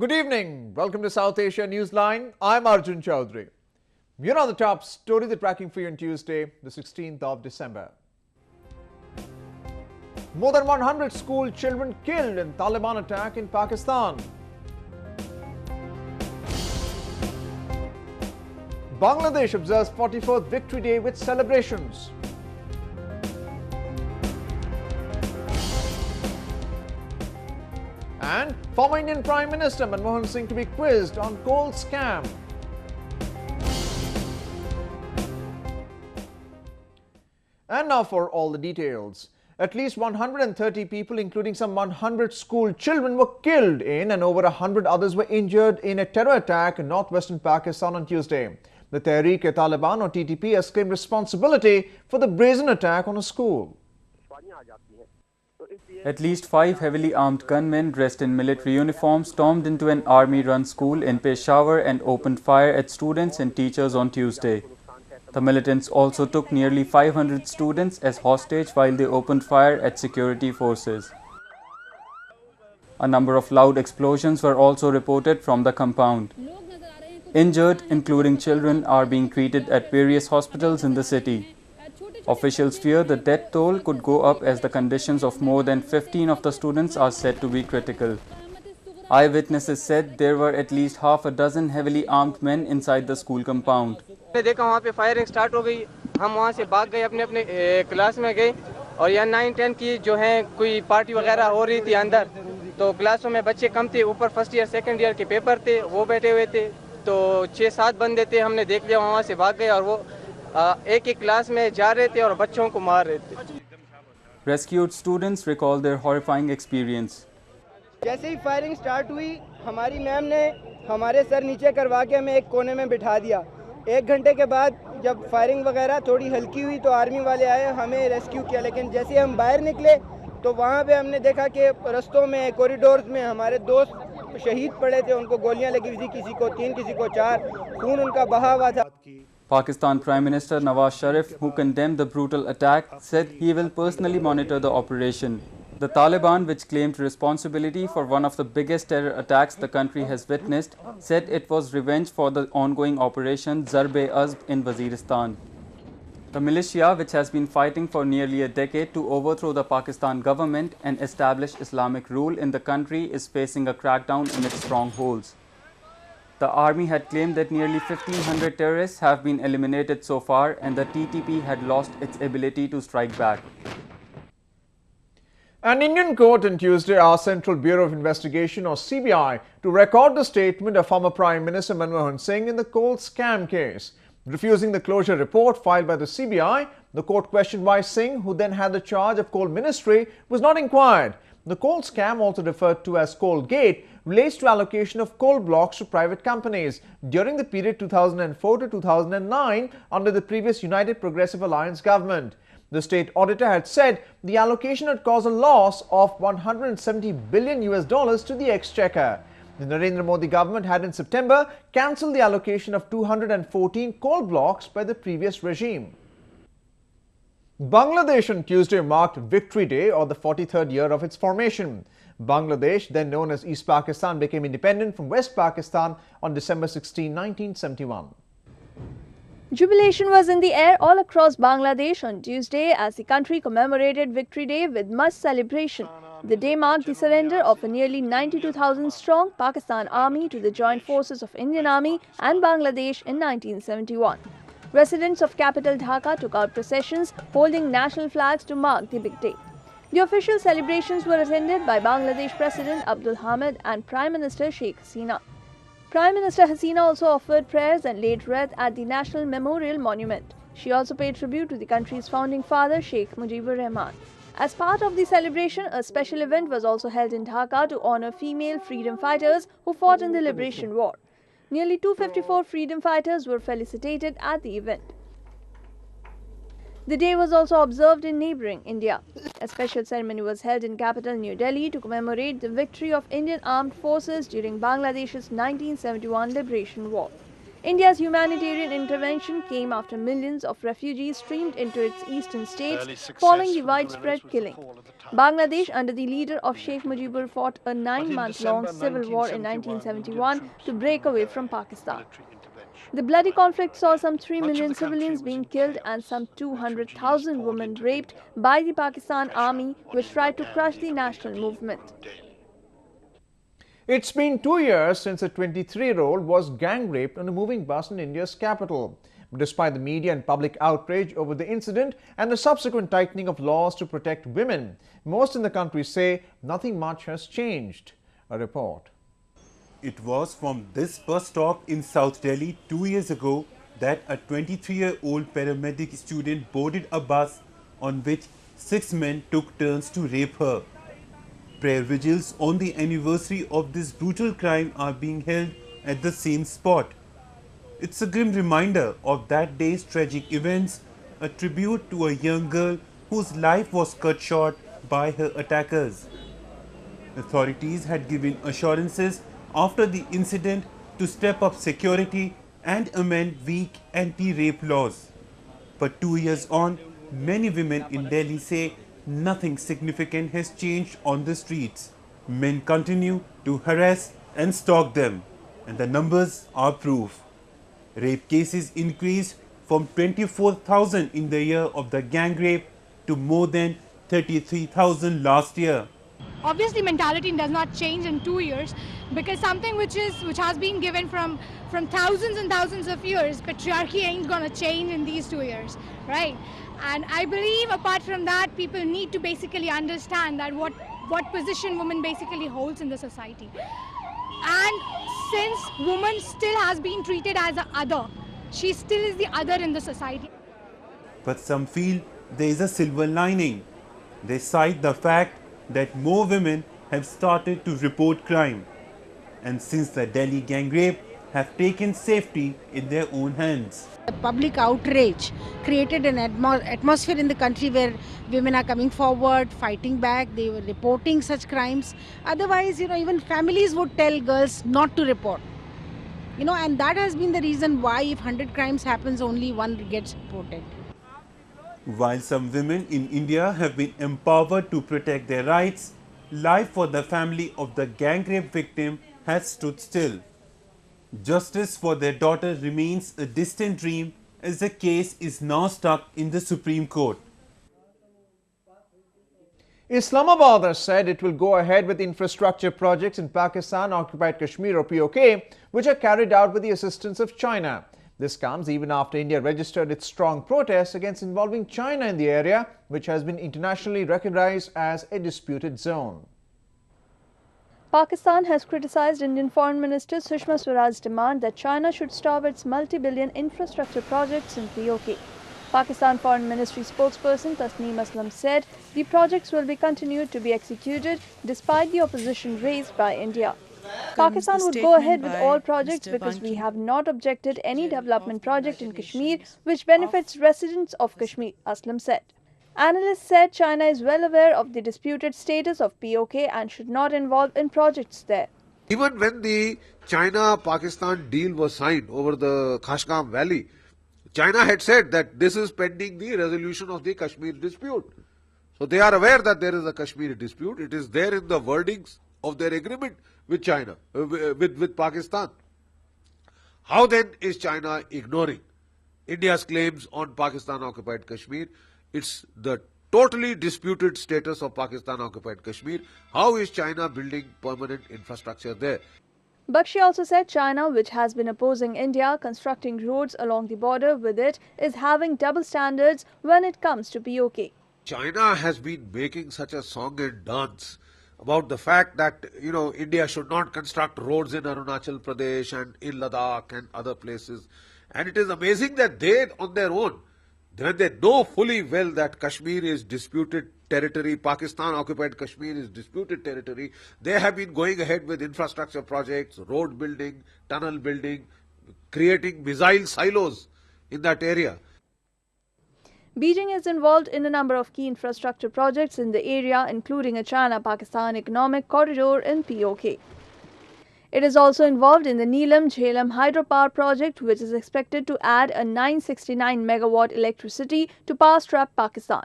Good evening. Welcome to South Asia Newsline. I'm Arjun Chaudhary. Here are the top stories that tracking for you on Tuesday, the 16th of December. More than 100 school children killed in Taliban attack in Pakistan. Bangladesh observes 44th Victory Day with celebrations. And former Indian Prime Minister Manmohan Singh to be quizzed on coal scam. And now for all the details. At least 130 people, including some 100 school children, were killed in and over 100 others were injured in a terror attack in northwestern Pakistan on Tuesday. The Tehreek-e-Taliban or TTP has claimed responsibility for the brazen attack on a school. At least 5 heavily armed gunmen dressed in military uniforms stormed into an army-run school in Peshawar and opened fire at students and teachers on Tuesday. The militants also took nearly 500 students as hostage while they opened fire at security forces. A number of loud explosions were also reported from the compound. Injured, including children, are being treated at various hospitals in the city. Officials fear the death toll could go up as the conditions of more than 15 of the students are said to be critical. Eyewitnesses said there were at least half a dozen heavily armed men inside the school compound. हमने देखा वहाँ पे firing start हो गई, हम वहाँ से भाग गए, अपने अपने क्लास में गए और यहाँ 9-10 की जो है कोई पार्टी वगैरह हो रही थी अंदर, तो क्लासों में बच्चे कम थे, ऊपर फर्स्ट ईयर सेकंड ईयर के पेपर थे, वो बैठे हुए थे, तो 6-7 बंदे थे, हमने देख लिया, वहाँ से भाग गए और वो एक एक क्लास में जा रहे थे और बच्चों को मार रहे थे. Rescued students recall their horrifying experience. जैसे ही फायरिंग स्टार्ट हुई, हमारी मैम ने हमारे सर नीचे करवा के हमें एक कोने में बिठा दिया. 1 घंटे के बाद जब फायरिंग वगैरह थोड़ी हल्की हुई तो आर्मी वाले आए, हमें रेस्क्यू किया. लेकिन जैसे हम बाहर निकले तो वहाँ पे हमने देखा कि रस्तों में, कॉरिडोर्स में हमारे दोस्त शहीद पड़े थे, उनको गोलियां लगी हुई थी, किसी को 3, किसी को 4, खून उनका बहा हुआ था. Pakistan Prime Minister Nawaz Sharif, who condemned the brutal attack, said he will personally monitor the operation. The Taliban, which claimed responsibility for one of the biggest terror attacks the country has witnessed, said it was revenge for the ongoing operation Zarb-e-Azb in Waziristan. The militia, which has been fighting for nearly a decade to overthrow the Pakistan government and establish Islamic rule in the country, is facing a crackdown in its strongholds. The army had claimed that nearly 1,500 terrorists have been eliminated so far, and the TTP had lost its ability to strike back. An Indian court on Tuesday asked Central Bureau of Investigation or CBI to record the statement of former Prime Minister Manmohan Singh in the coal scam case. Refusing the closure report filed by the CBI, the court questioned why Singh, who then had the charge of coal ministry, was not inquired. The coal scam, also referred to as Coal Gate, relates to allocation of coal blocks to private companies during the period 2004 to 2009 under the previous United Progressive Alliance government. The state auditor had said the allocation had caused a loss of $170 billion to the exchequer. The Narendra Modi government had in September cancelled the allocation of 214 coal blocks by the previous regime. Bangladesh on Tuesday marked Victory Day, or the 43rd year of its formation. Bangladesh, then known as East Pakistan, became independent from West Pakistan on December 16, 1971. Jubilation was in the air all across Bangladesh on Tuesday as the country commemorated Victory Day with much celebration. The day marked the surrender of a nearly 92,000-strong Pakistan army to the joint forces of Indian Army and Bangladesh in 1971. Residents of capital Dhaka took out processions holding national flags to mark the big day. The official celebrations were attended by Bangladesh President Abdul Hamid and Prime Minister Sheikh Hasina. Prime Minister Hasina also offered prayers and laid wreath at the National Memorial Monument. She also paid tribute to the country's founding father, Sheikh Mujibur Rahman. As part of the celebration, a special event was also held in Dhaka to honor female freedom fighters who fought in the Liberation War. Nearly 254 freedom fighters were felicitated at the event. The day was also observed in neighbouring India. A special ceremony was held in capital New Delhi to commemorate the victory of Indian armed forces during Bangladesh's 1971 Liberation War. India's humanitarian intervention came after millions of refugees streamed into its eastern states following the widespread killing. Bangladesh, under the leader of Sheikh Mujibur, fought a 9-month-long civil war in 1971 to break away from Pakistan. The bloody conflict saw some 3 million civilians being killed and some 200,000 women raped by the Pakistan army, which tried to crush the national movement. It's been 2 years since a 23-year-old was gang raped on a moving bus in India's capital. Despite the media and public outrage over the incident and the subsequent tightening of laws to protect women, most in the country say nothing much has changed. A report. It was from this bus stop in South Delhi 2 years ago that a 23-year-old paramedic student boarded a bus on which 6 men took turns to rape her. Prayer vigils on the anniversary of this brutal crime are being held at the same spot. It's a grim reminder of that day's tragic events, a tribute to a young girl whose life was cut short by her attackers. Authorities had given assurances after the incident to step up security and amend weak anti-rape laws. But 2 years on, many women in Delhi say nothing significant has changed on the streets. Men continue to harass and stalk them, and the numbers are proof. Rape cases increased from 24,000 in the year of the gang rape to more than 33,000 last year. Obviously, mentality does not change in 2 years, because something which has been given from thousands and thousands of years, patriarchy ain't gonna change in these 2 years, right? And I believe apart from that, people need to basically understand that what position woman basically holds in the society. And since woman still has been treated as an other, she still is the other in the society. But some feel there is a silver lining. They cite the fact that more women have started to report crime, and since the Delhi gang rape, have taken safety in their own hands. The public outrage created an atmosphere in the country where women are coming forward, fighting back, they were reporting such crimes. Otherwise, even families would tell girls not to report. And that has been the reason why if 100 crimes happens, only one gets reported. While some women in India have been empowered to protect their rights, life for the family of the gang rape victim has stood still. Justice for their daughter remains a distant dream as the case is now stuck in the Supreme Court. Islamabad has said it will go ahead with infrastructure projects in Pakistan-occupied Kashmir or POK, which are carried out with the assistance of China. This comes even after India registered its strong protests against involving China in the area, which has been internationally recognized as a disputed zone. Pakistan has criticized Indian Foreign Minister Sushma Swaraj's demand that China should stop its multi-billion infrastructure projects in POK. Pakistan Foreign Ministry spokesperson Tasneem Aslam said the projects will be continued to be executed despite the opposition raised by India. Pakistan would go ahead with all projects because we have not objected any development project in Kashmir which benefits residents of Kashmir, Aslam said. Analysts said China is well aware of the disputed status of POK and should not involve in projects there. Even when the China-Pakistan deal was signed over the Khashgam Valley, China had said that this is pending the resolution of the Kashmir dispute. So they are aware that there is a Kashmir dispute. It is there in the wordings of their agreement with China, with Pakistan. How then is China ignoring India's claims on Pakistan-occupied Kashmir? It's the totally disputed status of Pakistan-occupied Kashmir. How is China building permanent infrastructure there? Bakshi also said China, which has been opposing India constructing roads along the border with it, is having double standards when it comes to POK. China has been making such a song and dance about the fact that, India should not construct roads in Arunachal Pradesh and in Ladakh and other places. And it is amazing that they, on their own, when they know fully well that Kashmir is disputed territory, Pakistan-occupied Kashmir is disputed territory, they have been going ahead with infrastructure projects, road building, tunnel building, creating missile silos in that area. Beijing is involved in a number of key infrastructure projects in the area, including a China-Pakistan economic corridor in POK. It is also involved in the Neelam-Jhelum hydropower project, which is expected to add a 969 megawatt electricity to power-strapped Pakistan.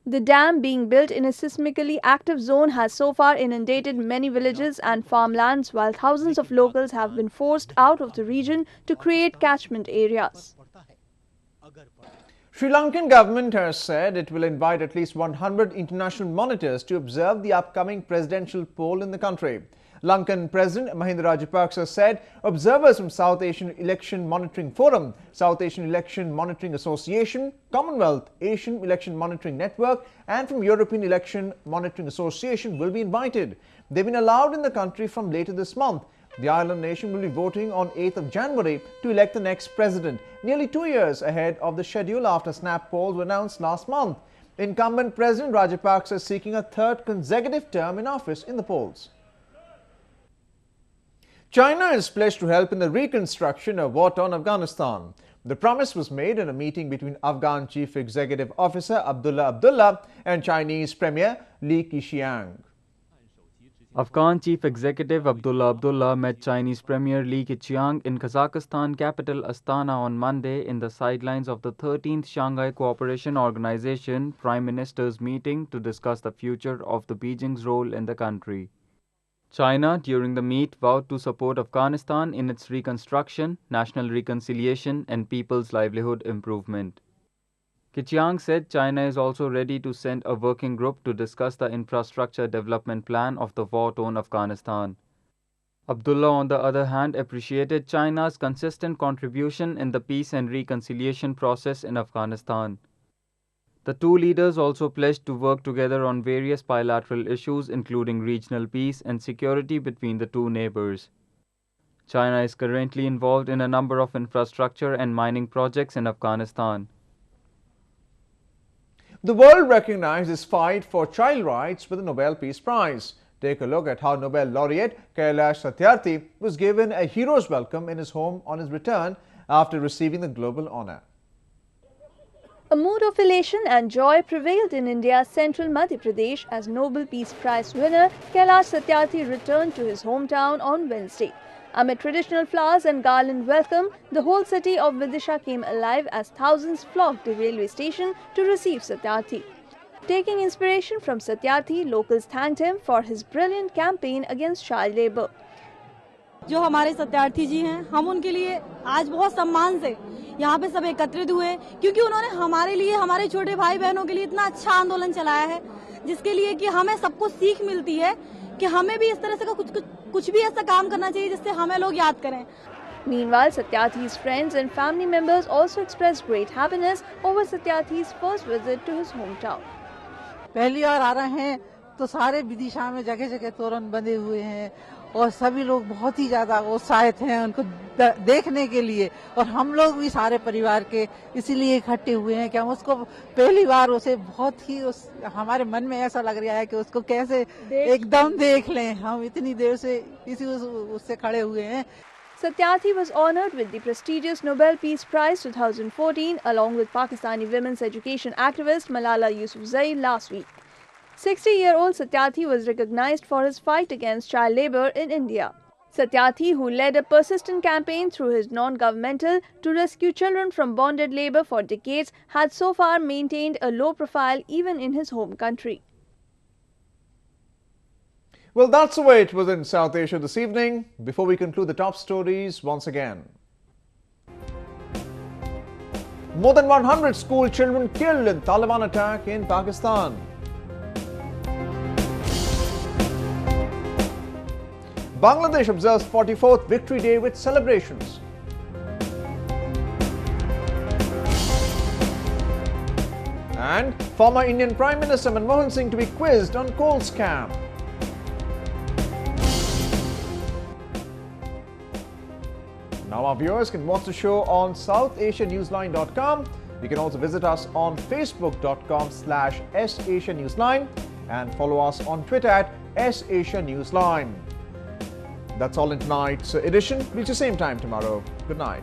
The dam, being built in a seismically active zone, has so far inundated many villages and farmlands, while thousands of locals have been forced out of the region to create catchment areas. Sri Lankan government has said it will invite at least 100 international monitors to observe the upcoming presidential poll in the country. Lankan President Mahinda Rajapaksa said observers from South Asian Election Monitoring Forum, South Asian Election Monitoring Association, Commonwealth Asian Election Monitoring Network and from European Election Monitoring Association will be invited. They've been allowed in the country from later this month. The island nation will be voting on 8th of January to elect the next president, nearly 2 years ahead of the schedule after snap polls were announced last month. Incumbent President Rajapaksa is seeking a third consecutive term in office in the polls. China is pledged to help in the reconstruction of war-torn Afghanistan. The promise was made in a meeting between Afghan Chief Executive Officer Abdullah and Chinese Premier Li Keqiang. Afghan Chief Executive Abdullah met Chinese Premier Li Keqiang in Kazakhstan capital Astana on Monday in the sidelines of the 13th Shanghai Cooperation Organization Prime Ministers meeting to discuss the future of the Beijing's role in the country. China, during the meet, vowed to support Afghanistan in its reconstruction, national reconciliation and people's livelihood improvement. Keqiang said China is also ready to send a working group to discuss the infrastructure development plan of the war-torn Afghanistan. Abdullah, on the other hand, appreciated China's consistent contribution in the peace and reconciliation process in Afghanistan. The two leaders also pledged to work together on various bilateral issues, including regional peace and security between the two neighbors. China is currently involved in a number of infrastructure and mining projects in Afghanistan. The world recognized its fight for child rights with the Nobel Peace Prize. Take a look at how Nobel laureate Kailash Satyarthi was given a hero's welcome in his home on his return after receiving the global honor. A mood of elation and joy prevailed in India's central Madhya Pradesh as Nobel Peace Prize winner Kailash Satyarthi returned to his hometown on Wednesday. Amid traditional flowers and garland welcome, the whole city of Vidisha came alive as thousands flocked the railway station to receive Satyarthi. Taking inspiration from Satyarthi, locals thanked him for his brilliant campaign against child labour. जो हमारे सत्यार्थी जी हैं, हम उनके लिए आज बहुत सम्मान से यहाँ पे सब एकत्रित हुए क्योंकि उन्होंने हमारे लिए, हमारे छोटे भाई बहनों के लिए इतना अच्छा आंदोलन चलाया है जिसके लिए कि हमें सबको सीख मिलती है कि हमें भी इस तरह से कुछ भी ऐसा काम करना चाहिए जिससे हमें लोग याद करें. Meanwhile, Satyarthi's friends and family members also expressed great happiness over Satyarthi's first visit to his hometown. पहली बार आ रहे हैं तो सारे विदिशा में जगह जगह तोरण बंधे हुए हैं और सभी लोग बहुत ही ज्यादा उत्साहित हैं उनको देखने के लिए और हम लोग भी सारे परिवार के इसीलिए इकट्ठे हुए हैं कि हम उसको पहली बार उसे बहुत ही हमारे मन में ऐसा लग रहा है कि उसको कैसे एकदम देख लें. हम इतनी देर से उससे खड़े हुए हैं. Satyarthi was honoured with the prestigious Nobel Peace Prize 2014 along with Pakistani women's education activist Malala Yousafzai last week. 60-year-old Satyarthi was recognized for his fight against child labour in India. Satyarthi, who led a persistent campaign through his non-governmental to rescue children from bonded labour for decades, had so far maintained a low profile even in his home country. Well, that's the way it was in South Asia this evening. Before we conclude the top stories once again. More than 100 school children killed in Taliban attack in Pakistan. Bangladesh observes 44th Victory Day with celebrations. And former Indian Prime Minister Manmohan Singh to be quizzed on coal scam. Now our viewers can watch the show on SouthAsiaNewsline.com. You can also visit us on Facebook.com/SAsiaNewsline and follow us on Twitter at SAsiaNewsline. That's all in tonight's edition. We'll see you same time tomorrow. Good night.